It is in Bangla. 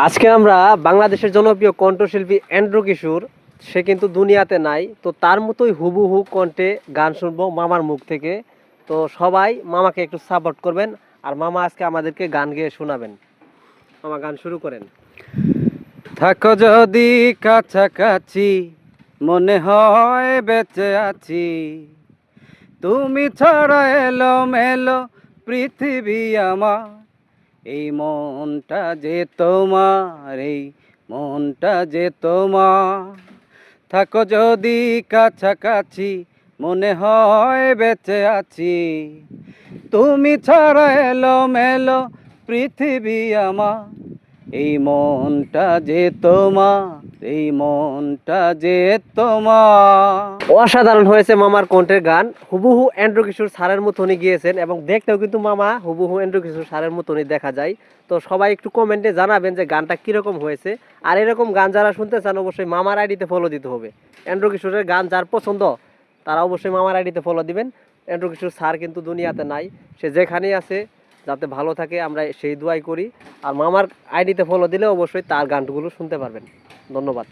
আজকে আমরা বাংলাদেশের জনপ্রিয় কণ্ঠশিল্পী এন্ড্রু কিশোর, সে কিন্তু দুনিয়াতে নাই, তো তার মতোই হুবহু কণ্ঠে গান শুনবো মামার মুখ থেকে। তো সবাই মামাকে একটু সাপোর্ট করবেন, আর মামা আজকে আমাদেরকে গান গেয়ে শোনাবেন। মামা গান শুরু করেন। থাকো যদি কাছাকাছি, মনে হয় বেঁচে আছি। তুমি ছাড়া এলো মেলো পৃথিবী আমার। এই মনটা যে তোমার, এই মনটা যে তোমার। থাকো যদি কাছাকাছি, মনে হয় বেঁচে আছি। তুমি ছাড়া এলো মেলো পৃথিবী আমার। এই মনটা যে তোমার, এই মনটা যে তোমার। অসাধারণ হয়েছে মামার কণ্ঠের গান, হুবহু এন্ড্রু কিশোর স্যারের মতনই গিয়েছেন, এবং দেখতেও কিন্তু মামা হুবহু এন্ড্রু কিশোর স্যারের মতনই দেখা যায়। তো সবাই একটু কমেন্টে জানাবেন যে গানটা কিরকম হয়েছে। আর এরকম গান যারা শুনতে চান অবশ্যই মামার আইডিতে ফলো দিতে হবে। এন্ড্রু কিশোরের গান যার পছন্দ তারা অবশ্যই মামার আইডিতে ফলো দিবেন। এন্ড্রু কিশোর স্যার কিন্তু দুনিয়াতে নাই, সে যেখানেই আছে যাতে ভালো থাকে আমরা সেই দোয়াই করি। আর মামার আইডিতে ফলো দিলে অবশ্যই তার গানগুলো শুনতে পারবেন। ধন্যবাদ।